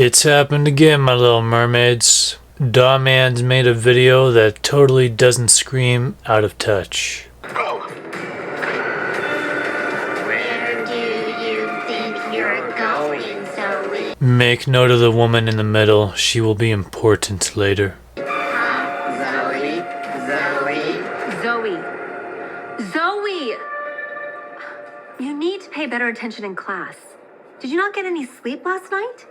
It's happened again, my little mermaids. Dhar Mann's made a video that totally doesn't scream out of touch. Where do you think you're going, Zoe? Make note of the woman in the middle. She will be important later. Zoe? Zoe! Zoe! You need to pay better attention in class. Did you not get any sleep last night?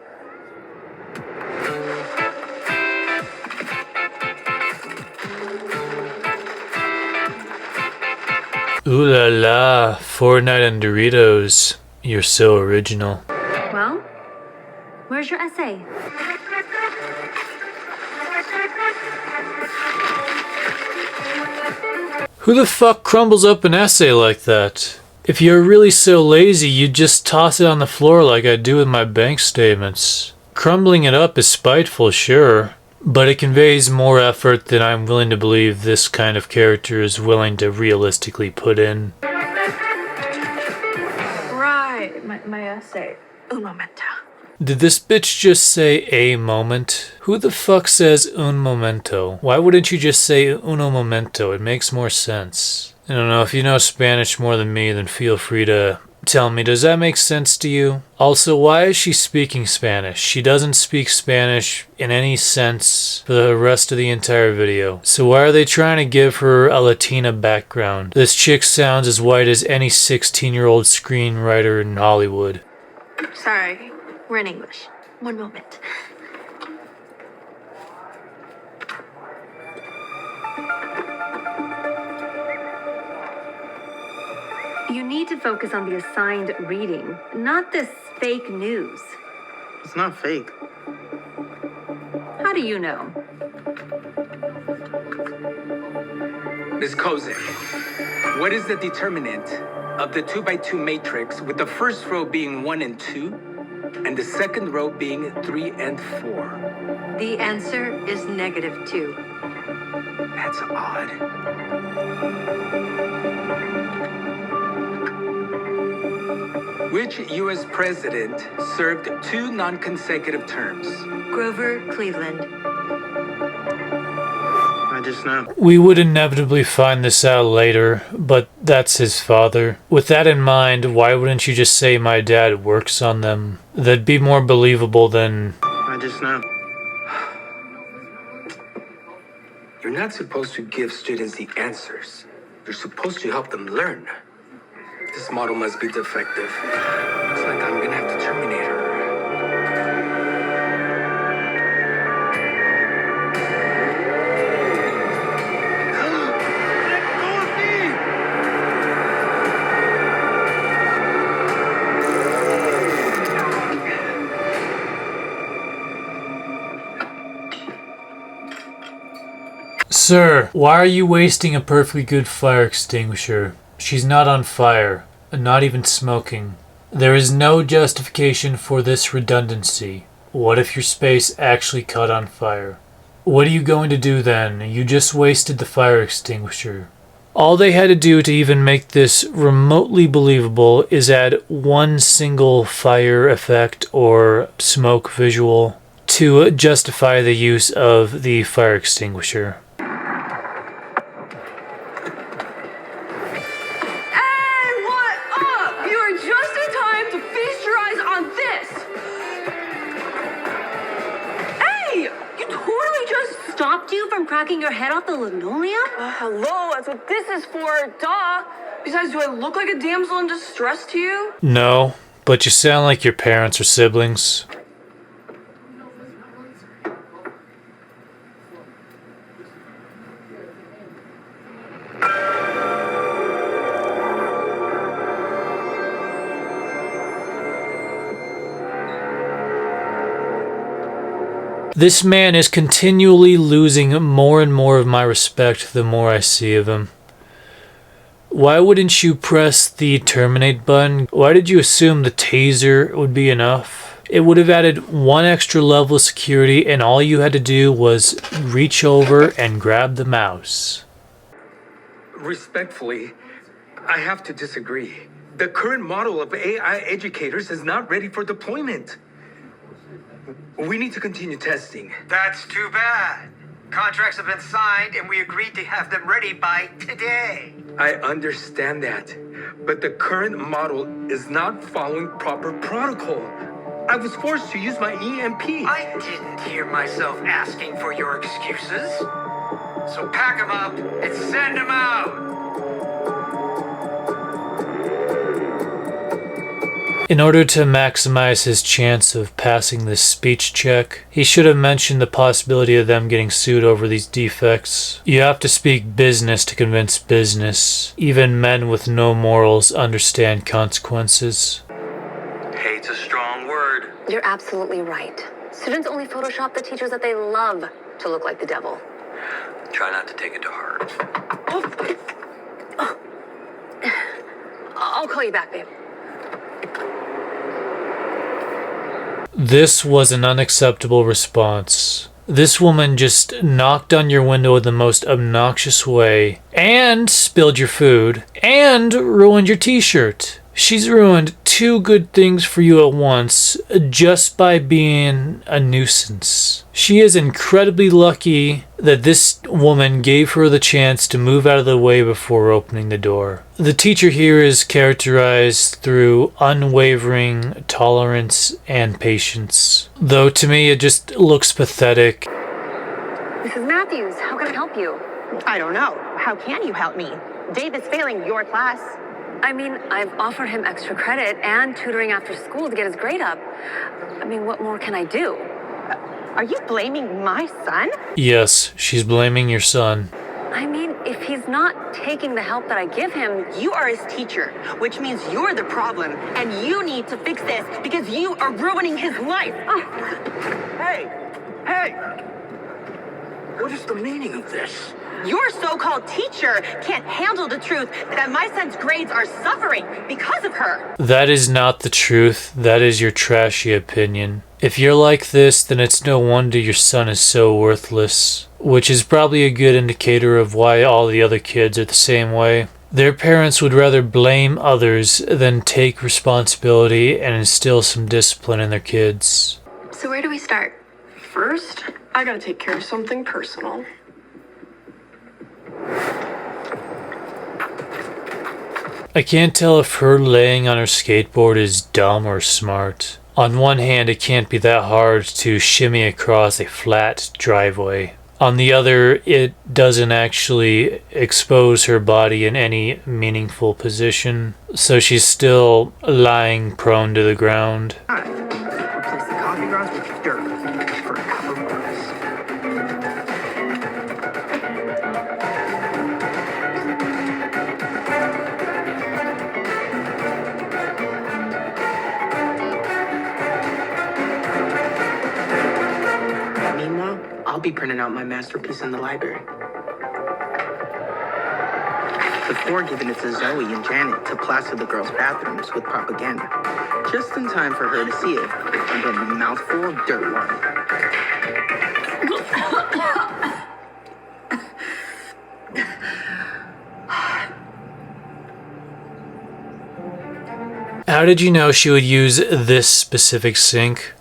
Ooh la la, Fortnite and Doritos. You're so original. Well, where's your essay? Who the fuck crumbles up an essay like that? If you're really so lazy, you'd just toss it on the floor like I do with my bank statements. Crumbling it up is spiteful, sure, but it conveys more effort than I'm willing to believe this kind of character is willing to realistically put in. Right, my essay. Un momento. Did this bitch just say a moment? Who the fuck says un momento? Why wouldn't you just say uno momento? It makes more sense. I don't know, if you know Spanish more than me, then feel free to tell me, does that make sense to you? Also, why is she speaking Spanish? She doesn't speak Spanish in any sense for the rest of the entire video. So why are they trying to give her a Latina background? This chick sounds as white as any 16-year-old screenwriter in Hollywood. Sorry, we're in English. One moment. You need to focus on the assigned reading, not this fake news. It's not fake. How do you know? Ms. Kozak, what is the determinant of the 2x2 matrix with the first row being 1 and 2 and the second row being 3 and 4? The answer is -2. That's odd. Which U.S. president served 2 non-consecutive terms? Grover Cleveland. I just know. We would inevitably find this out later, but that's his father. With that in mind, why wouldn't you just say my dad works on them? That'd be more believable than... I just know. You're not supposed to give students the answers. You're supposed to help them learn. This model must be defective. Looks like I'm gonna have to terminate her. Sir, why are you wasting a perfectly good fire extinguisher? She's not on fire, not even smoking. There is no justification for this redundancy. What if your space actually caught on fire? What are you going to do then? You just wasted the fire extinguisher. All they had to do to even make this remotely believable is add one single fire effect or smoke visual to justify the use of the fire extinguisher. Stopped you from cracking your head off the linoleum? Hello, that's what this is for, duh. Besides, do I look like a damsel in distress to you? No, but you sound like your parents or siblings. This man is continually losing more and more of my respect the more I see of him. Why wouldn't you press the terminate button? Why did you assume the taser would be enough? It would have added one extra level of security and all you had to do was reach over and grab the mouse. Respectfully, I have to disagree. The current model of AI educators is not ready for deployment. We need to continue testing. That's too bad. Contracts have been signed and we agreed to have them ready by today. I understand that, but the current model is not following proper protocol. I was forced to use my EMP. I didn't hear myself asking for your excuses. So pack them up and send them out. In order to maximize his chance of passing this speech check, he should have mentioned the possibility of them getting sued over these defects. You have to speak business to convince business. Even men with no morals understand consequences. Hate's a strong word. You're absolutely right. Students only Photoshop the teachers that they love to look like the devil. Try not to take it to heart. I'll call you back, babe. This was an unacceptable response. This woman just knocked on your window in the most obnoxious way, and spilled your food, and ruined your t-shirt. She's ruined two good things for you at once just by being a nuisance. She is incredibly lucky that this woman gave her the chance to move out of the way before opening the door. The teacher here is characterized through unwavering tolerance and patience. Though to me it just looks pathetic. Mrs. Matthews, how can I help you? I don't know. How can you help me? Dave is failing your class. I mean, I've offered him extra credit and tutoring after school to get his grade up. I mean, what more can I do? Are you blaming my son? Yes, she's blaming your son. I mean, if he's not taking the help that I give him, You are his teacher, which means you're the problem, and you need to fix this because you are ruining his life. Hey! What is the meaning of this? Your so-called teacher can't handle the truth that my son's grades are suffering because of her. That is not the truth. That is your trashy opinion. If you're like this, then it's no wonder your son is so worthless, which is probably a good indicator of why all the other kids are the same way. Their parents would rather blame others than take responsibility and instill some discipline in their kids. So where do we start? First, I gotta take care of something personal. I can't tell if her laying on her skateboard is dumb or smart. On one hand, it can't be that hard to shimmy across a flat driveway. On the other, it doesn't actually expose her body in any meaningful position, so she's still lying prone to the ground. Replace the coffee grounds with dirt for a cup of rice. Meanwhile, I'll be printing out my masterpiece in the library. Before giving it to Zoe and Janet to plaster the girls' bathrooms with propaganda. Just in time for her to see it and then a mouthful of dirt on it. How did you know she would use this specific sink?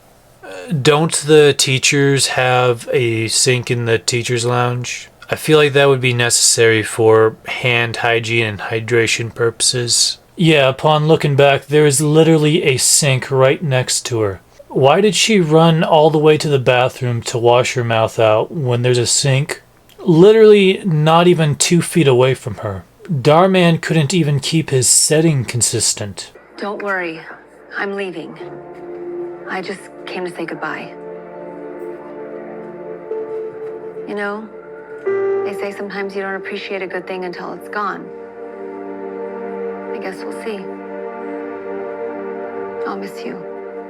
Don't the teachers have a sink in the teacher's lounge? I feel like that would be necessary for hand hygiene and hydration purposes. Yeah, upon looking back, there is literally a sink right next to her. Why did she run all the way to the bathroom to wash her mouth out when there's a sink literally not even 2 feet away from her? Dhar Mann couldn't even keep his setting consistent. don't worry. I'm leaving. I just came to say goodbye. You know, they say sometimes you don't appreciate a good thing until it's gone. I guess we'll see. I'll miss you.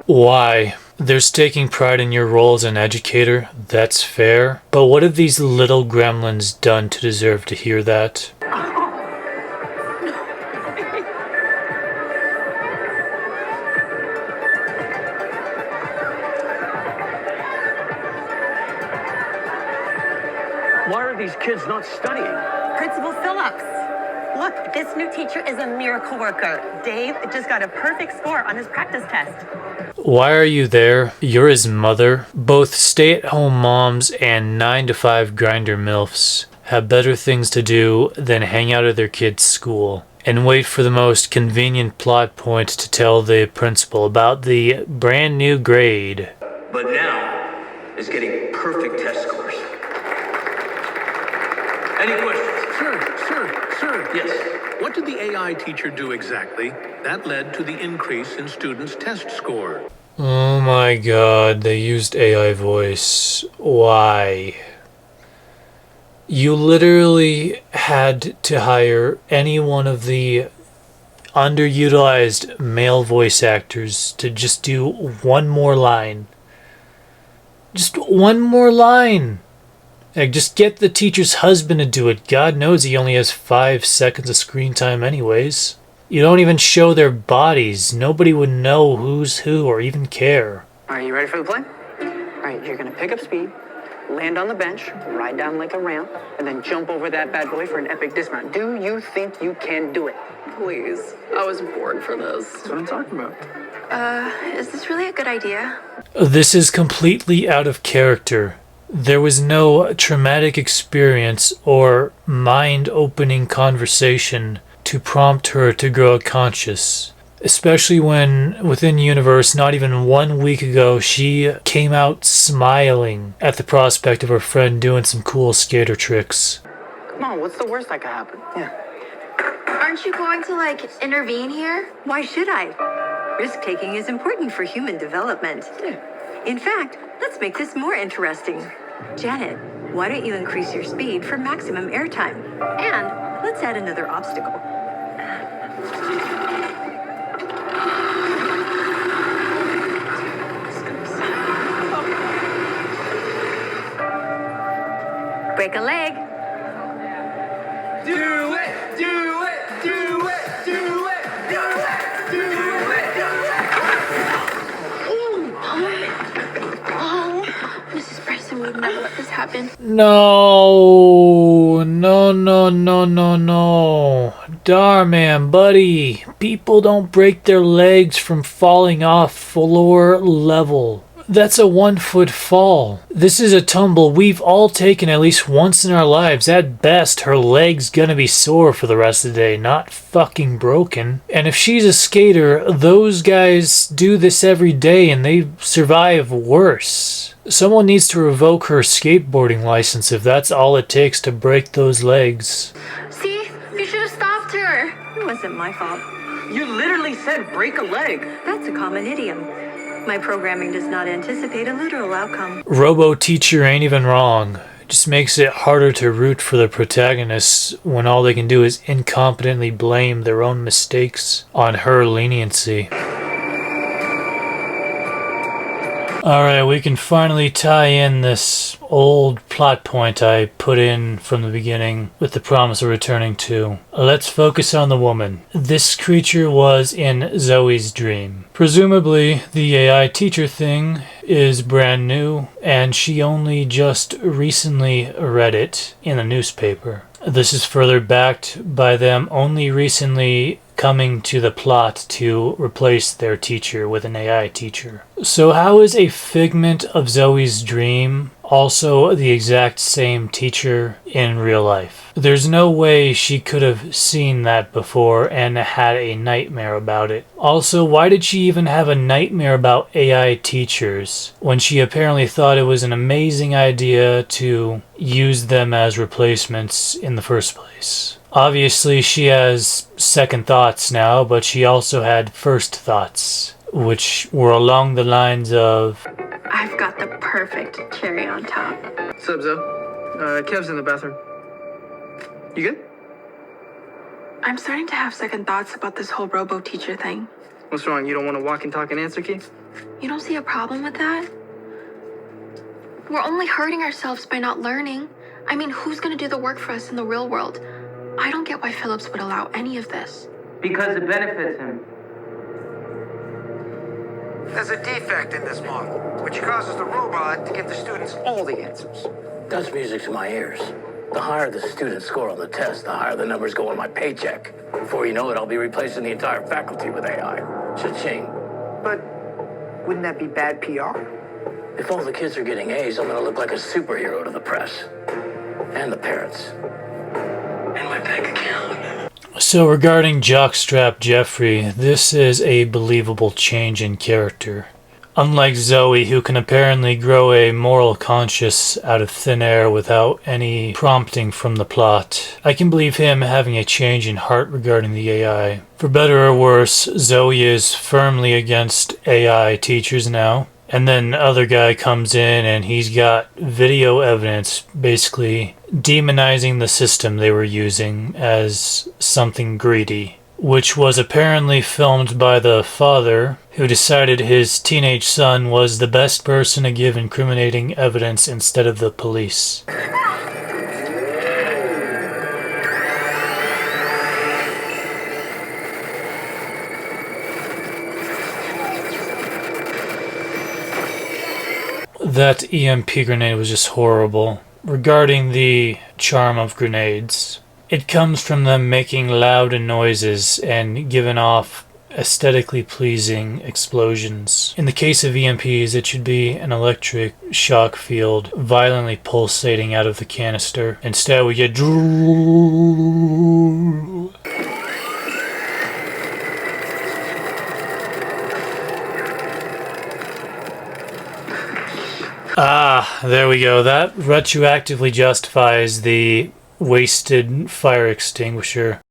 Why? There's taking pride in your role as an educator. That's fair. But what have these little gremlins done to deserve to hear that? Why are these kids not studying? Principal Phillips, Look, this new teacher is a miracle worker. Dave just got a perfect score on his practice test. Why are you there? You're his mother. Both stay-at-home moms and 9-to-5 grinder MILFs have better things to do than hang out at their kids' school and wait for the most convenient plot point to tell the principal about the brand new grade. But now is getting perfect test scores. Any questions? Sir. Yes. What did the AI teacher do exactly that led to the increase in students' test score? Oh my god, they used AI voice. Why? You literally had to hire any one of the underutilized male voice actors to just do one more line. Just one more line. Like, just get the teacher's husband to do it. God knows he only has 5 seconds of screen time anyways. You don't even show their bodies. Nobody would know who's who or even care. Are you ready for the play? All right, you're gonna pick up speed, land on the bench, ride down like a ramp, and then jump over that bad boy for an epic dismount. Do you think you can do it? Please. I was born for this. That's what I'm talking about. Is this really a good idea? This is completely out of character. There was no traumatic experience or mind-opening conversation to prompt her to grow conscious. Especially when, within universe, not even 1 week ago, she came out smiling at the prospect of her friend doing some cool skater tricks. Come on, what's the worst that could happen? Yeah. Aren't you going to, intervene here? Why should I? Risk-taking is important for human development. Yeah. In fact, let's make this more interesting. Janet, why don't you increase your speed for maximum airtime? And let's add another obstacle. Break a leg. Do it! Do it! Do it! Do it! Do it! Do it! Oh, Mrs. Bryson would never let this happen. No, Dhar Mann, buddy. People don't break their legs from falling off floor level. That's a 1-foot fall. This is a tumble we've all taken at least once in our lives. At best, her leg's gonna be sore for the rest of the day, not fucking broken. And if she's a skater, those guys do this every day and they survive worse. Someone needs to revoke her skateboarding license if that's all it takes to break those legs. See? You should have stopped her. It wasn't my fault. You literally said break a leg. That's a common idiom. My programming does not anticipate a literal outcome. Robo Teacher ain't even wrong. It just makes it harder to root for the protagonists when all they can do is incompetently blame their own mistakes on her leniency. Alright, we can finally tie in this old plot point I put in from the beginning with the promise of returning to. Let's focus on the woman. This creature was in Zoe's dream. Presumably, the AI teacher thing is brand new, and she only just recently read it in a newspaper. This is further backed by them only recently coming to the plot to replace their teacher with an AI teacher. So how is a figment of Zoe's dream also the exact same teacher in real life? There's no way she could have seen that before and had a nightmare about it. Also, why did she even have a nightmare about AI teachers when she apparently thought it was an amazing idea to use them as replacements in the first place? Obviously, she has second thoughts now, but she also had first thoughts, which were along the lines of, I've got the perfect cherry on top. What's up, Zoe? Kev's in the bathroom. You good? I'm starting to have second thoughts about this whole robo teacher thing. What's wrong? You don't want to walk and talk and answer key? You don't see a problem with that? We're only hurting ourselves by not learning. I mean, who's gonna do the work for us in the real world? I don't get why Phillips would allow any of this. Because it benefits him. There's a defect in this model, which causes the robot to give the students all the answers. That's music to my ears. The higher the student score on the test, the higher the numbers go on my paycheck. Before you know it, I'll be replacing the entire faculty with AI. Cha-ching. But wouldn't that be bad PR? If all the kids are getting A's, I'm gonna look like a superhero to the press. And the parents. And my bank account. So regarding Jockstrap Jeffrey, this is a believable change in character. Unlike Zoe, who can apparently grow a moral conscience out of thin air without any prompting from the plot, I can believe him having a change in heart regarding the AI. For better or worse, Zoe is firmly against AI teachers now. And then other guy comes in and he's got video evidence basically demonizing the system they were using as something greedy, which was apparently filmed by the father, who decided his teenage son was the best person to give incriminating evidence instead of the police. That EMP grenade was just horrible. Regarding the charm of grenades, it comes from them making loud noises and giving off aesthetically pleasing explosions. In the case of EMPs, it should be an electric shock field violently pulsating out of the canister. Instead, we get drool. Ah, there we go. That retroactively justifies the wasted fire extinguisher.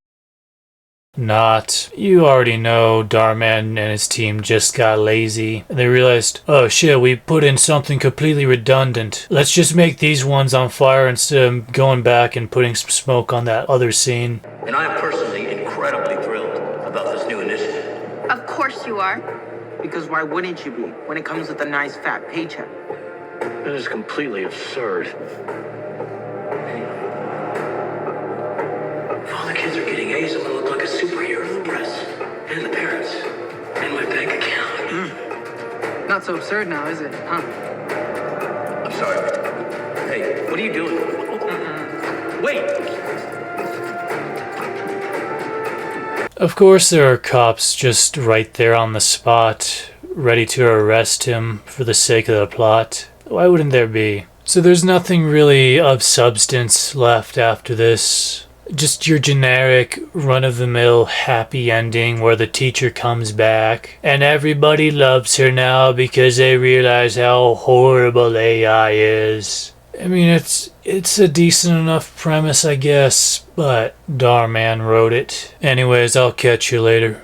Not. You already know Dhar Mann and his team just got lazy. They realized, oh shit, we put in something completely redundant. Let's just make these ones on fire instead of going back and putting some smoke on that other scene. And I am personally incredibly thrilled about this new initiative. Of course you are. Because why wouldn't you be when it comes with a nice fat paycheck? This is completely absurd. If all the kids are getting A's, I'm gonna look like a superhero to the press. And the parents. And my bank account. Not so absurd now, is it, huh? I'm sorry. Hey, what are you doing? Wait! Of course, there are cops just right there on the spot, ready to arrest him for the sake of the plot. Why wouldn't there be? So there's nothing really of substance left after this. Just your generic run-of-the-mill happy ending where the teacher comes back and everybody loves her now because they realize how horrible AI is. I mean, it's a decent enough premise, I guess, but Dhar Mann wrote it. Anyways, I'll catch you later.